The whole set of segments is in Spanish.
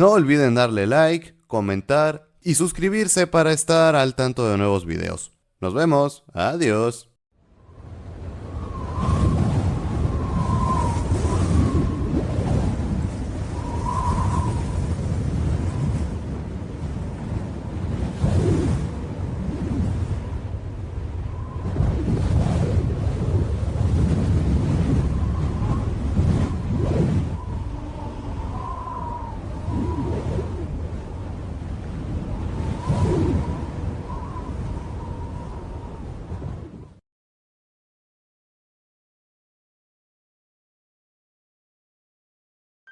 No olviden darle like, comentar y suscribirse para estar al tanto de nuevos videos. Nos vemos, adiós.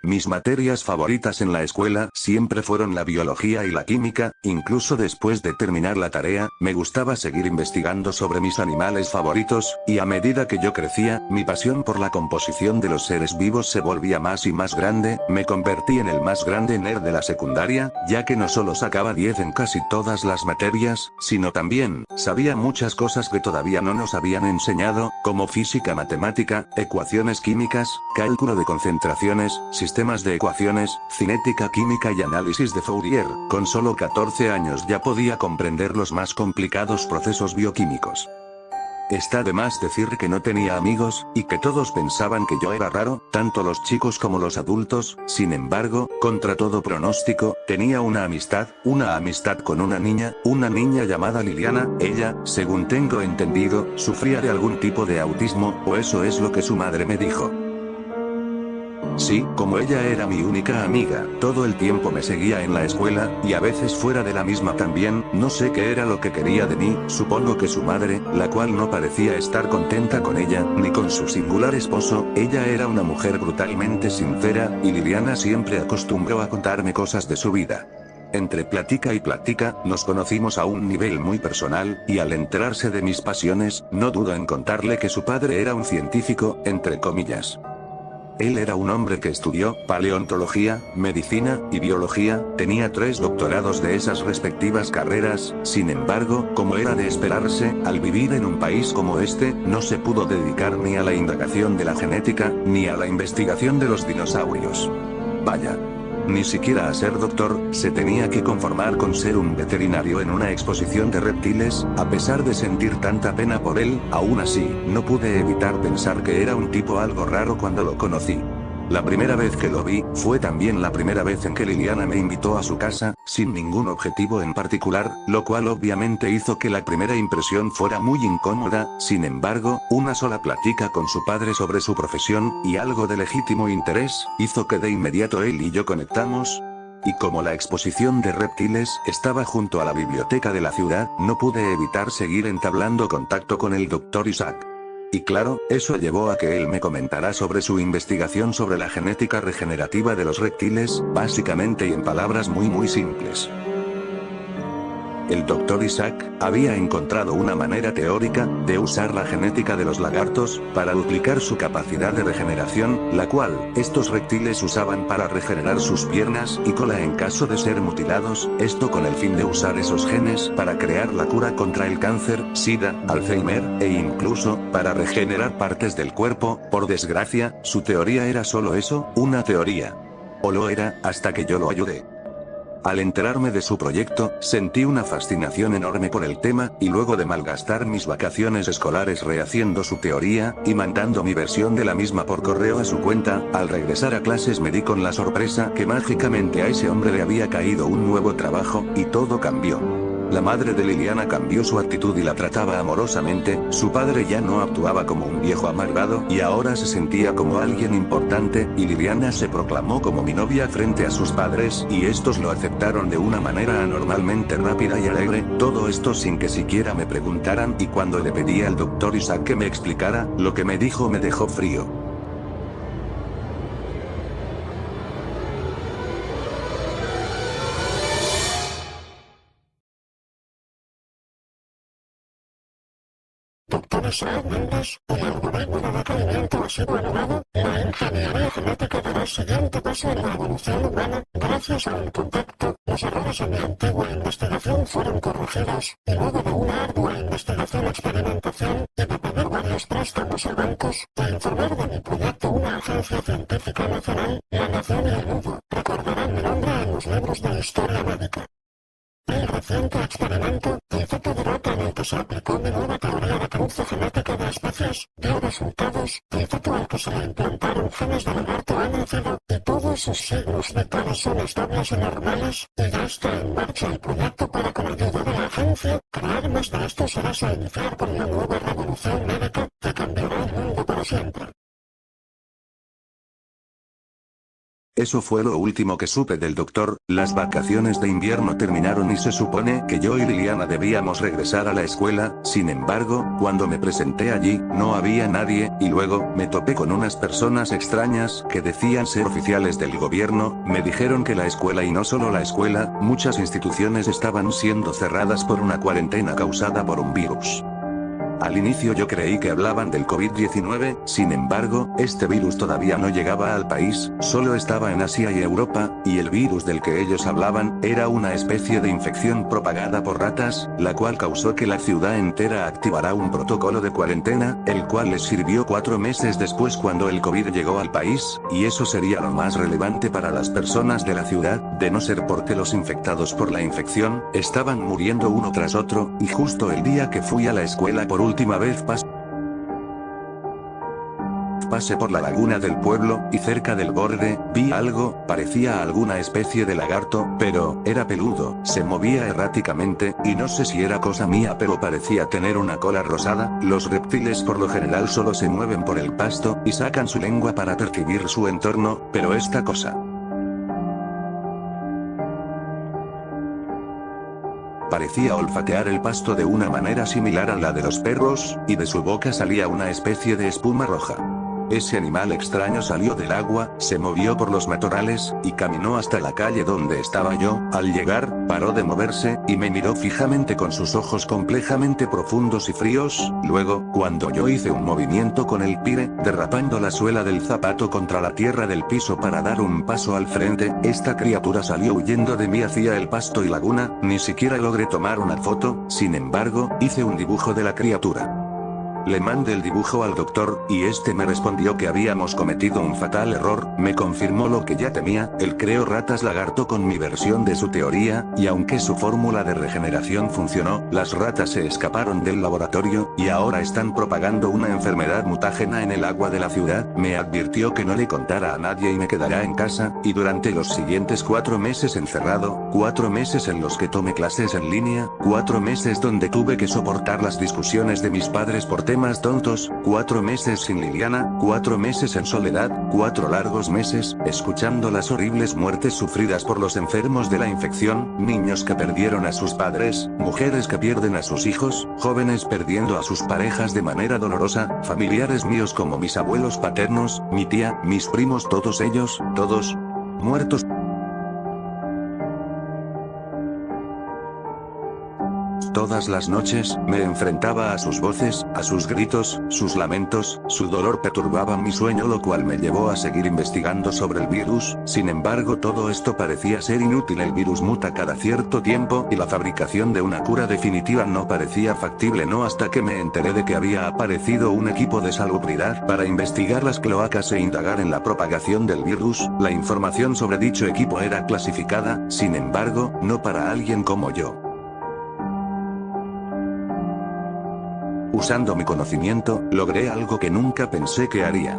Mis materias favoritas en la escuela siempre fueron la biología y la química, incluso después de terminar la tarea, me gustaba seguir investigando sobre mis animales favoritos, y a medida que yo crecía, mi pasión por la composición de los seres vivos se volvía más y más grande, me convertí en el más grande nerd de la secundaria, ya que no solo sacaba 10 en casi todas las materias, sino también, sabía muchas cosas que todavía no nos habían enseñado, como física matemática, ecuaciones químicas, cálculo de concentraciones, sistemas de ecuaciones, cinética química y análisis de Fourier. Con solo 14 años ya podía comprender los más complicados procesos bioquímicos. Está de más decir que no tenía amigos, y que todos pensaban que yo era raro, tanto los chicos como los adultos. Sin embargo, contra todo pronóstico, tenía una amistad con una niña llamada Liliana. Ella, según tengo entendido, sufría de algún tipo de autismo, o eso es lo que su madre me dijo. Sí, como ella era mi única amiga, todo el tiempo me seguía en la escuela, y a veces fuera de la misma también. No sé qué era lo que quería de mí, supongo que su madre, la cual no parecía estar contenta con ella, ni con su singular esposo. Ella era una mujer brutalmente sincera, y Liliana siempre acostumbró a contarme cosas de su vida. Entre plática y plática, nos conocimos a un nivel muy personal, y al enterarse de mis pasiones, no dudo en contarle que su padre era un científico, entre comillas. Él era un hombre que estudió paleontología, medicina y biología, tenía 3 doctorados de esas respectivas carreras. Sin embargo, como era de esperarse, al vivir en un país como este, no se pudo dedicar ni a la indagación de la genética, ni a la investigación de los dinosaurios. Vaya. Ni siquiera a ser doctor, se tenía que conformar con ser un veterinario en una exposición de reptiles. A pesar de sentir tanta pena por él, aún así, no pude evitar pensar que era un tipo algo raro cuando lo conocí. La primera vez que lo vi, fue también la primera vez en que Liliana me invitó a su casa, sin ningún objetivo en particular, lo cual obviamente hizo que la primera impresión fuera muy incómoda. Sin embargo, una sola plática con su padre sobre su profesión, y algo de legítimo interés, hizo que de inmediato él y yo conectamos. Y como la exposición de reptiles estaba junto a la biblioteca de la ciudad, no pude evitar seguir entablando contacto con el Dr. Isaac. Y claro, eso llevó a que él me comentara sobre su investigación sobre la genética regenerativa de los reptiles, básicamente y en palabras muy simples. El Dr. Isaac había encontrado una manera teórica de usar la genética de los lagartos para duplicar su capacidad de regeneración, la cual estos reptiles usaban para regenerar sus piernas y cola en caso de ser mutilados, esto con el fin de usar esos genes para crear la cura contra el cáncer, SIDA, Alzheimer, e incluso para regenerar partes del cuerpo. Por desgracia, su teoría era solo eso, una teoría. O lo era, hasta que yo lo ayudé. Al enterarme de su proyecto, sentí una fascinación enorme por el tema, y luego de malgastar mis vacaciones escolares rehaciendo su teoría, y mandando mi versión de la misma por correo a su cuenta, al regresar a clases me di con la sorpresa que mágicamente a ese hombre le había caído un nuevo trabajo, y todo cambió. La madre de Liliana cambió su actitud y la trataba amorosamente. Su padre ya no actuaba como un viejo amargado, y ahora se sentía como alguien importante, y Liliana se proclamó como mi novia frente a sus padres, y estos lo aceptaron de una manera anormalmente rápida y alegre. Todo esto sin que siquiera me preguntaran, y cuando le pedí al Dr. Isaac que me explicara, lo que me dijo me dejó frío. Dr. Isaac Méndez, el algoritmo de requerimiento ha sido elevado. La ingeniería genética dará el siguiente paso en la evolución humana. Gracias a un contacto, los errores en mi antigua investigación fueron corregidos, y luego de una ardua investigación-experimentación y de pedir varios préstamos a bancos, de informar de mi proyecto una agencia científica nacional, La Nación y el Mundo recordarán mi nombre en los libros de historia médica. El reciente experimento, el feto de vaca en el que se aplicó mi nueva teoría de cruce genética de especies, dio resultados. El feto al que se le implantaron genes de lagarto ha nacido y todos sus signos vitales son estables y normales, y ya está en marcha el proyecto para, con ayuda de la agencia, crear más de estos seres e iniciar con la nueva revolución médica que cambiará el mundo para siempre. Eso fue lo último que supe del doctor. Las vacaciones de invierno terminaron y se supone que yo y Liliana debíamos regresar a la escuela. Sin embargo, cuando me presenté allí, no había nadie, y luego, me topé con unas personas extrañas que decían ser oficiales del gobierno. Me dijeron que la escuela, y no solo la escuela, muchas instituciones estaban siendo cerradas por una cuarentena causada por un virus. Al inicio yo creí que hablaban del COVID-19, sin embargo, este virus todavía no llegaba al país, solo estaba en Asia y Europa, y el virus del que ellos hablaban, era una especie de infección propagada por ratas, la cual causó que la ciudad entera activara un protocolo de cuarentena, el cual les sirvió 4 meses después cuando el COVID llegó al país, y eso sería lo más relevante para las personas de la ciudad, de no ser porque los infectados por la infección, estaban muriendo uno tras otro, y justo el día que fui a la escuela por última vez pasé por la laguna del pueblo, y cerca del borde, vi algo, parecía alguna especie de lagarto, pero, era peludo, se movía erráticamente, y no sé si era cosa mía pero parecía tener una cola rosada. Los reptiles por lo general solo se mueven por el pasto, y sacan su lengua para percibir su entorno, pero esta cosa parecía olfatear el pasto de una manera similar a la de los perros, y de su boca salía una especie de espuma roja. Ese animal extraño salió del agua, se movió por los matorrales, y caminó hasta la calle donde estaba yo. Al llegar, paró de moverse, y me miró fijamente con sus ojos complejamente profundos y fríos. Luego, cuando yo hice un movimiento con el pie, derrapando la suela del zapato contra la tierra del piso para dar un paso al frente, esta criatura salió huyendo de mí hacia el pasto y laguna. Ni siquiera logré tomar una foto, sin embargo, hice un dibujo de la criatura. Le mandé el dibujo al doctor, y este me respondió que habíamos cometido un fatal error. Me confirmó lo que ya temía: él creó ratas lagarto con mi versión de su teoría, y aunque su fórmula de regeneración funcionó, las ratas se escaparon del laboratorio, y ahora están propagando una enfermedad mutágena en el agua de la ciudad. Me advirtió que no le contara a nadie y me quedará en casa, y durante los siguientes 4 meses encerrado, 4 meses en los que tomé clases en línea, 4 meses donde tuve que soportar las discusiones de mis padres por temas tontos, 4 meses sin Liliana, 4 meses en soledad, 4 largos meses, escuchando las horribles muertes sufridas por los enfermos de la infección, niños que perdieron a sus padres, mujeres que pierden a sus hijos, jóvenes perdiendo a sus parejas de manera dolorosa, familiares míos como mis abuelos paternos, mi tía, mis primos, todos ellos, todos muertos. Todas las noches, me enfrentaba a sus voces, a sus gritos, sus lamentos, su dolor perturbaba mi sueño, lo cual me llevó a seguir investigando sobre el virus. Sin embargo, todo esto parecía ser inútil. El virus muta cada cierto tiempo, y la fabricación de una cura definitiva no parecía factible, no hasta que me enteré de que había aparecido un equipo de salubridad para investigar las cloacas e indagar en la propagación del virus. La información sobre dicho equipo era clasificada, sin embargo, no para alguien como yo. Usando mi conocimiento, logré algo que nunca pensé que haría.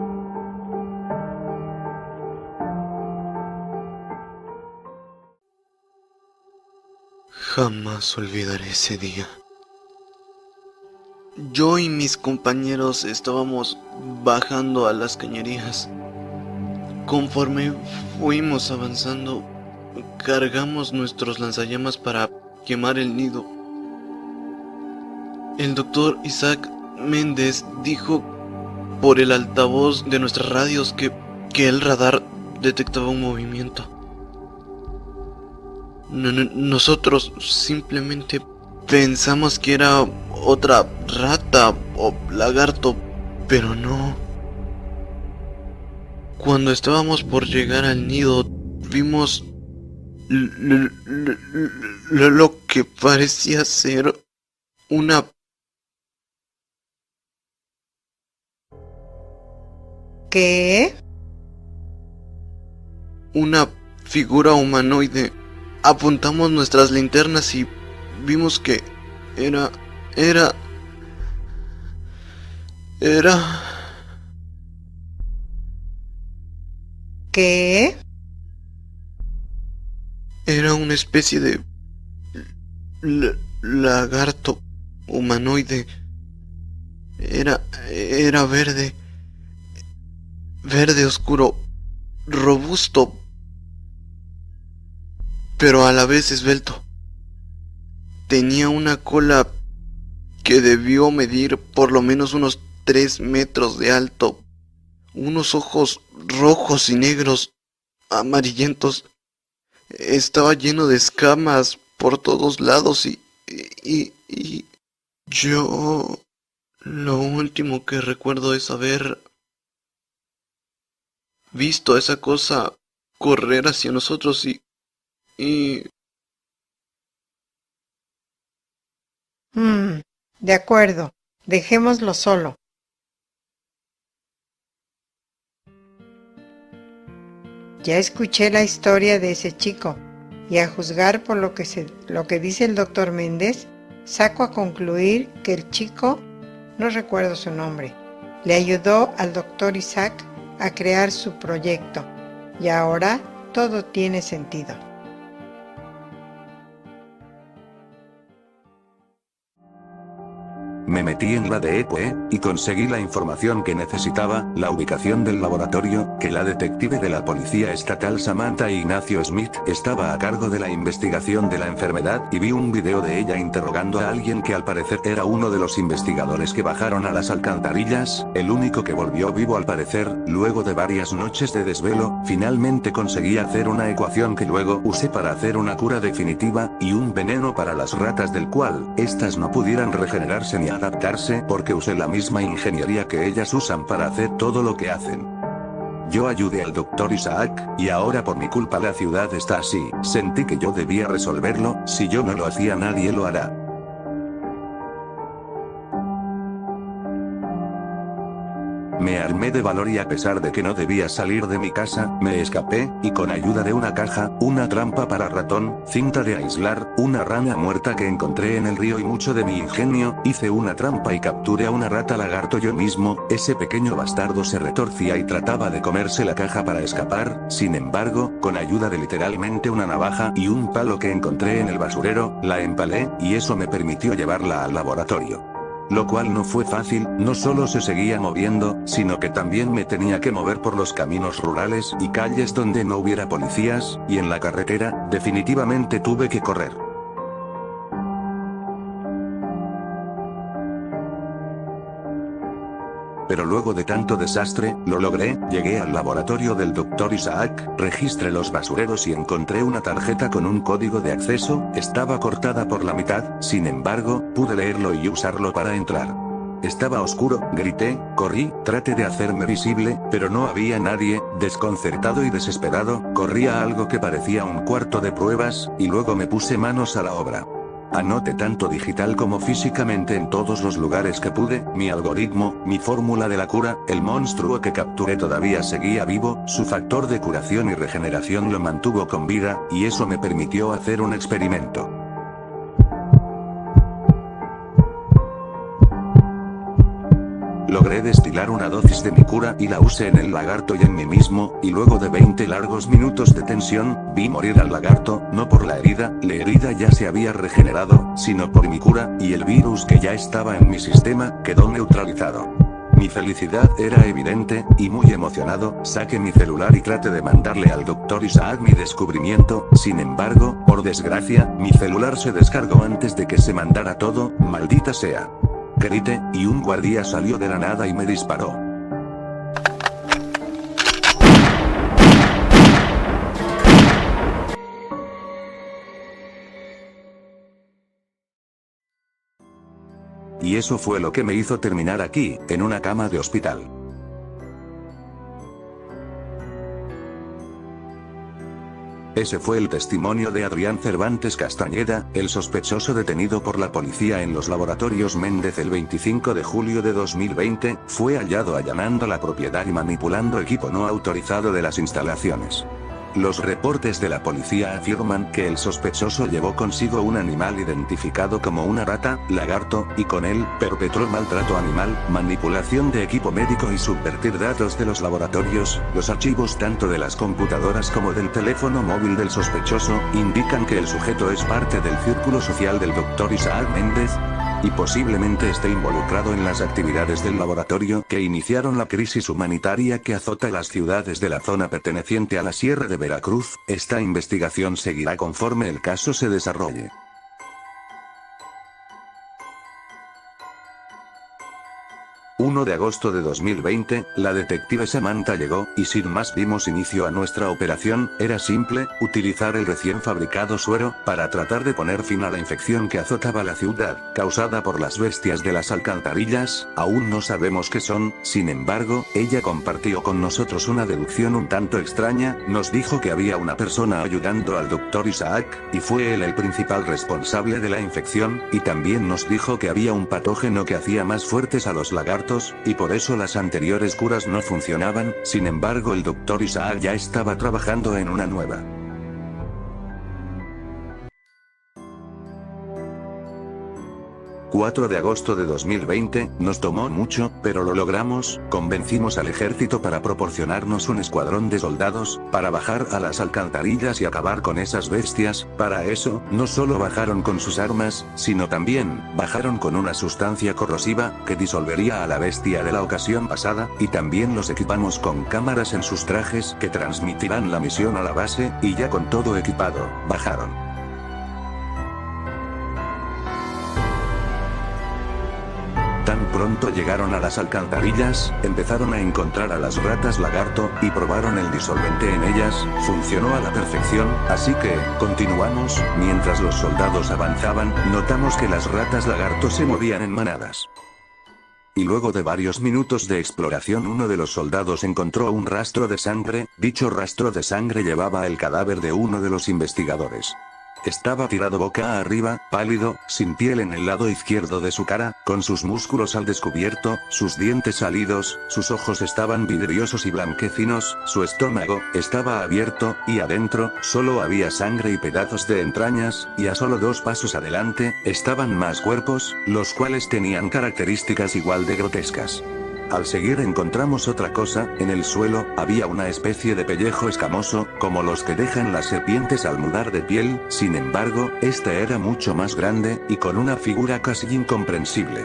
Jamás olvidaré ese día. Yo y mis compañeros estábamos bajando a las cañerías. Conforme fuimos avanzando, cargamos nuestros lanzallamas para quemar el nido. El doctor Isaac Méndez dijo por el altavoz de nuestras radios que el radar detectaba un movimiento. Nosotros simplemente pensamos que era otra rata o lagarto, pero no. Cuando estábamos por llegar al nido, vimos lo que parecía ser una... ¿Qué? Una figura humanoide. Apuntamos nuestras linternas y vimos que era... ¿Qué? Era una especie de lagarto humanoide. Era verde oscuro, robusto, pero a la vez esbelto. Tenía una cola que debió medir por lo menos unos 3 metros de alto, unos ojos rojos y negros, amarillentos. Estaba lleno de escamas por todos lados y yo lo último que recuerdo es haber visto a esa cosa correr hacia nosotros y De acuerdo, dejémoslo solo. Ya escuché la historia de ese chico, y a juzgar por lo que dice el doctor Méndez, saco a concluir que el chico, no recuerdo su nombre, le ayudó al doctor Isaac a crear su proyecto, y ahora todo tiene sentido. Me metí en la DEPE, y conseguí la información que necesitaba, la ubicación del laboratorio, que la detective de la policía estatal Samantha Ignacio Smith estaba a cargo de la investigación de la enfermedad, y vi un video de ella interrogando a alguien que al parecer era uno de los investigadores que bajaron a las alcantarillas, el único que volvió vivo al parecer. Luego de varias noches de desvelo, finalmente conseguí hacer una ecuación que luego usé para hacer una cura definitiva, y un veneno para las ratas del cual, estas no pudieran regenerarse ni adaptarse porque usé la misma ingeniería que ellas usan para hacer todo lo que hacen. Yo ayudé al doctor Isaac, y ahora por mi culpa la ciudad está así. Sentí que yo debía resolverlo, si yo no lo hacía nadie lo hará. Me armé de valor y a pesar de que no debía salir de mi casa, me escapé, y con ayuda de una caja, una trampa para ratón, cinta de aislar, una rana muerta que encontré en el río y mucho de mi ingenio, hice una trampa y capturé a una rata lagarto yo mismo. Ese pequeño bastardo se retorcía y trataba de comerse la caja para escapar, sin embargo, con ayuda de literalmente una navaja y un palo que encontré en el basurero, la empalé, y eso me permitió llevarla al laboratorio. Lo cual no fue fácil, no solo se seguía moviendo, sino que también me tenía que mover por los caminos rurales y calles donde no hubiera policías, y en la carretera, definitivamente tuve que correr. Pero luego de tanto desastre, lo logré, llegué al laboratorio del Dr. Isaac, registré los basureros y encontré una tarjeta con un código de acceso, estaba cortada por la mitad, sin embargo, pude leerlo y usarlo para entrar. Estaba oscuro, grité, corrí, traté de hacerme visible, pero no había nadie. Desconcertado y desesperado, corrí a algo que parecía un cuarto de pruebas, y luego me puse manos a la obra. Anoté tanto digital como físicamente en todos los lugares que pude, mi algoritmo, mi fórmula de la cura, el monstruo que capturé todavía seguía vivo, su factor de curación y regeneración lo mantuvo con vida, y eso me permitió hacer un experimento. Logré destilar una dosis de mi cura y la usé en el lagarto y en mí mismo, y luego de 20 largos minutos de tensión, vi morir al lagarto, no por la herida ya se había regenerado, sino por mi cura, y el virus que ya estaba en mi sistema, quedó neutralizado. Mi felicidad era evidente, y muy emocionado, saqué mi celular y traté de mandarle al Dr. Isaac mi descubrimiento. Sin embargo, por desgracia, mi celular se descargó antes de que se mandara todo, maldita sea. Grité, y un guardia salió de la nada y me disparó. Y eso fue lo que me hizo terminar aquí, en una cama de hospital. Ese fue el testimonio de Adrián Cervantes Castañeda, el sospechoso detenido por la policía en los laboratorios Méndez el 25 de julio de 2020, fue hallado allanando la propiedad y manipulando equipo no autorizado de las instalaciones. Los reportes de la policía afirman que el sospechoso llevó consigo un animal identificado como una rata, lagarto, y con él, perpetró maltrato animal, manipulación de equipo médico y subvertir datos de los laboratorios. Los archivos tanto de las computadoras como del teléfono móvil del sospechoso, indican que el sujeto es parte del círculo social del Dr. Isaac Méndez, y posiblemente esté involucrado en las actividades del laboratorio que iniciaron la crisis humanitaria que azota las ciudades de la zona perteneciente a la Sierra de Veracruz. Esta investigación seguirá conforme el caso se desarrolle. 1 de agosto de 2020, la detective Samantha llegó, y sin más dimos inicio a nuestra operación. Era simple, utilizar el recién fabricado suero, para tratar de poner fin a la infección que azotaba la ciudad, causada por las bestias de las alcantarillas. Aún no sabemos qué son, sin embargo, ella compartió con nosotros una deducción un tanto extraña. Nos dijo que había una persona ayudando al Dr. Isaac, y fue él el principal responsable de la infección, y también nos dijo que había un patógeno que hacía más fuertes a los lagartos, y por eso las anteriores curas no funcionaban. Sin embargo, el Dr. Isaac ya estaba trabajando en una nueva. 4 de agosto de 2020, nos tomó mucho, pero lo logramos. Convencimos al ejército para proporcionarnos un escuadrón de soldados, para bajar a las alcantarillas y acabar con esas bestias. Para eso, no solo bajaron con sus armas, sino también, bajaron con una sustancia corrosiva, que disolvería a la bestia de la ocasión pasada, y también los equipamos con cámaras en sus trajes que transmitirán la misión a la base, y ya con todo equipado, bajaron. Tan pronto llegaron a las alcantarillas, empezaron a encontrar a las ratas lagarto, y probaron el disolvente en ellas. Funcionó a la perfección, así que, continuamos. Mientras los soldados avanzaban, notamos que las ratas lagarto se movían en manadas. Y luego de varios minutos de exploración, uno de los soldados encontró un rastro de sangre. Dicho rastro de sangre llevaba el cadáver de uno de los investigadores. Estaba tirado boca arriba, pálido, sin piel en el lado izquierdo de su cara, con sus músculos al descubierto, sus dientes salidos, sus ojos estaban vidriosos y blanquecinos, su estómago estaba abierto, y adentro solo había sangre y pedazos de entrañas, y a solo 2 pasos adelante estaban más cuerpos, los cuales tenían características igual de grotescas. Al seguir encontramos otra cosa. En el suelo, había una especie de pellejo escamoso, como los que dejan las serpientes al mudar de piel. Sin embargo, este era mucho más grande, y con una figura casi incomprensible.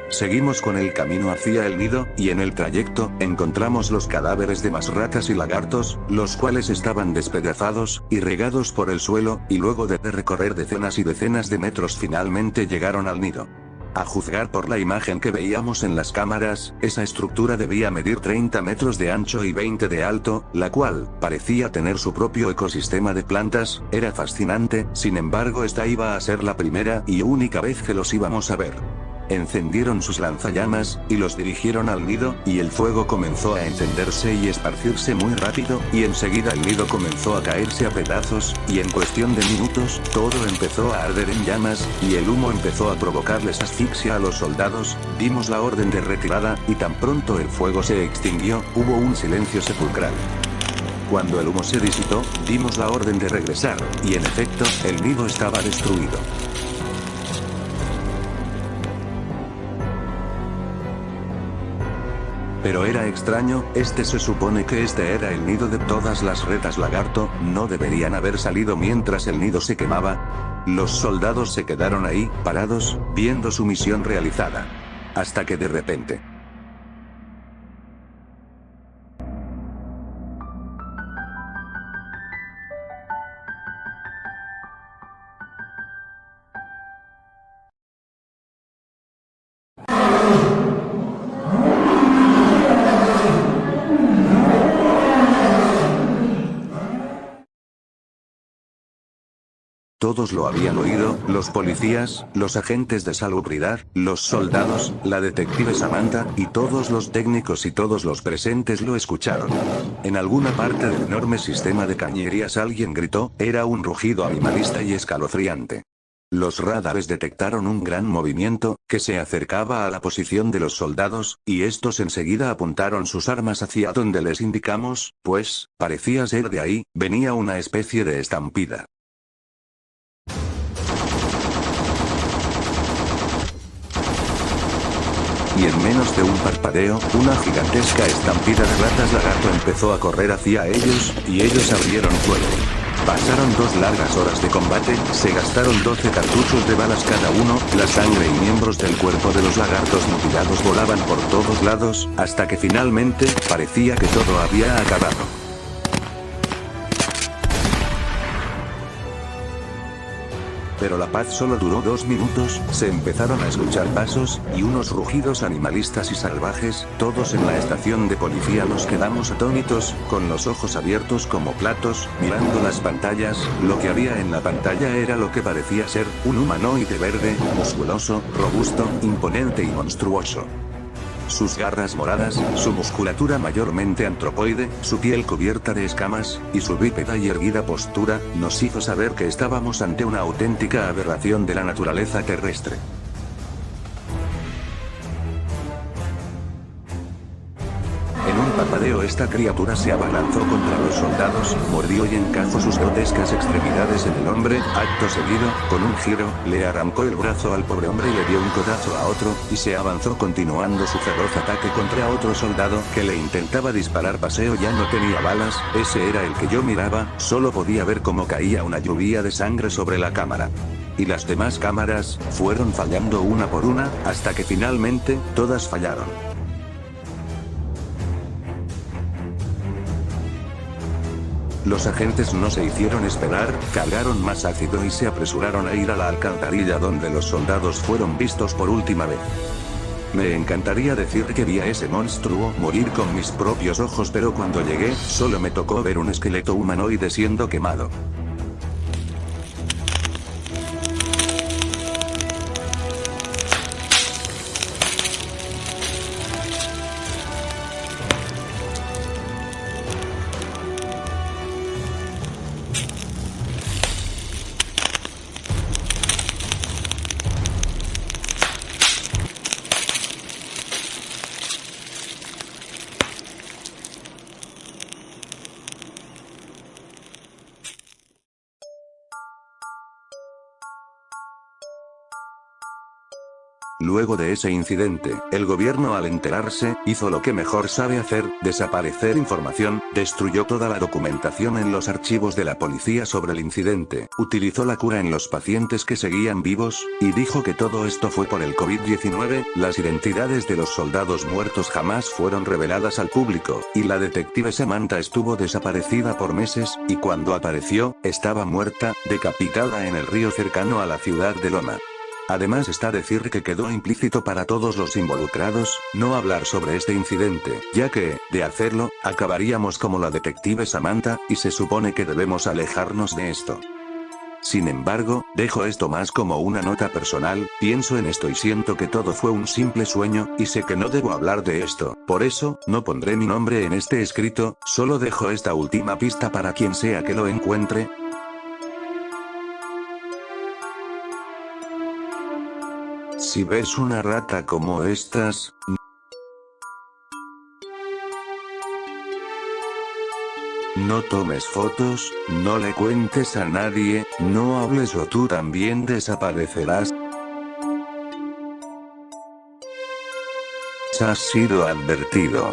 Seguimos con el camino hacia el nido, y en el trayecto, encontramos los cadáveres de más ratas y lagartos, los cuales estaban despedazados, y regados por el suelo, y luego de recorrer decenas y decenas de metros finalmente llegaron al nido. A juzgar por la imagen que veíamos en las cámaras, esa estructura debía medir 30 metros de ancho y 20 de alto, la cual parecía tener su propio ecosistema de plantas. Era fascinante. Sin embargo, esta iba a ser la primera y única vez que los íbamos a ver. Encendieron sus lanzallamas, y los dirigieron al nido, y el fuego comenzó a encenderse y esparcirse muy rápido, y enseguida el nido comenzó a caerse a pedazos, y en cuestión de minutos, todo empezó a arder en llamas, y el humo empezó a provocarles asfixia a los soldados. Dimos la orden de retirada, y tan pronto el fuego se extinguió, hubo un silencio sepulcral. Cuando el humo se disipó, dimos la orden de regresar, y en efecto, el nido estaba destruido. Pero era extraño. Se supone que este era el nido de todas las ratas lagarto. No deberían haber salido mientras el nido se quemaba. Los soldados se quedaron ahí, parados, viendo su misión realizada. Hasta que de repente... Todos lo habían oído, los policías, los agentes de salubridad, los soldados, la detective Samantha, y todos los técnicos y todos los presentes lo escucharon. En alguna parte del enorme sistema de cañerías alguien gritó, era un rugido animalista y escalofriante. Los radares detectaron un gran movimiento, que se acercaba a la posición de los soldados, y estos enseguida apuntaron sus armas hacia donde les indicamos, pues, parecía ser de ahí, venía una especie de estampida. Y en menos de un parpadeo, una gigantesca estampida de ratas lagarto empezó a correr hacia ellos, y ellos abrieron fuego. Pasaron 2 largas horas de combate, se gastaron 12 cartuchos de balas cada uno, la sangre y miembros del cuerpo de los lagartos mutilados volaban por todos lados, hasta que finalmente, parecía que todo había acabado. Pero la paz solo duró 2 minutos, se empezaron a escuchar pasos, y unos rugidos animalistas y salvajes, todos en la estación de policía nos quedamos atónitos, con los ojos abiertos como platos, mirando las pantallas. Lo que había en la pantalla era lo que parecía ser, un humanoide verde, musculoso, robusto, imponente y monstruoso. Sus garras moradas, su musculatura mayormente antropoide, su piel cubierta de escamas, y su bípeda y erguida postura, nos hizo saber que estábamos ante una auténtica aberración de la naturaleza terrestre. En un parpadeo esta criatura se abalanzó contra los soldados, mordió y encajó sus grotescas extremidades en el hombre, acto seguido, con un giro, le arrancó el brazo al pobre hombre y le dio un codazo a otro, y se avanzó continuando su feroz ataque contra otro soldado, que le intentaba disparar. Paseo ya no tenía balas, ese era el que yo miraba, solo podía ver cómo caía una lluvia de sangre sobre la cámara. Y las demás cámaras, fueron fallando una por una, hasta que finalmente, todas fallaron. Los agentes no se hicieron esperar, cargaron más ácido y se apresuraron a ir a la alcantarilla donde los soldados fueron vistos por última vez. Me encantaría decir que vi a ese monstruo morir con mis propios ojos, pero cuando llegué, solo me tocó ver un esqueleto humanoide siendo quemado. Luego de ese incidente, el gobierno, al enterarse, hizo lo que mejor sabe hacer, desaparecer información, destruyó toda la documentación en los archivos de la policía sobre el incidente, utilizó la cura en los pacientes que seguían vivos, y dijo que todo esto fue por el COVID-19, las identidades de los soldados muertos jamás fueron reveladas al público, y la detective Samantha estuvo desaparecida por meses, y cuando apareció, estaba muerta, decapitada en el río cercano a la ciudad de Loma. Además está decir que quedó implícito para todos los involucrados, no hablar sobre este incidente, ya que, de hacerlo, acabaríamos como la detective Samantha, y se supone que debemos alejarnos de esto. Sin embargo, dejo esto más como una nota personal, pienso en esto y siento que todo fue un simple sueño, y sé que no debo hablar de esto, por eso, no pondré mi nombre en este escrito, solo dejo esta última pista para quien sea que lo encuentre. Si ves una rata como estas, no tomes fotos, no le cuentes a nadie, no hables o tú también desaparecerás. Has sido advertido.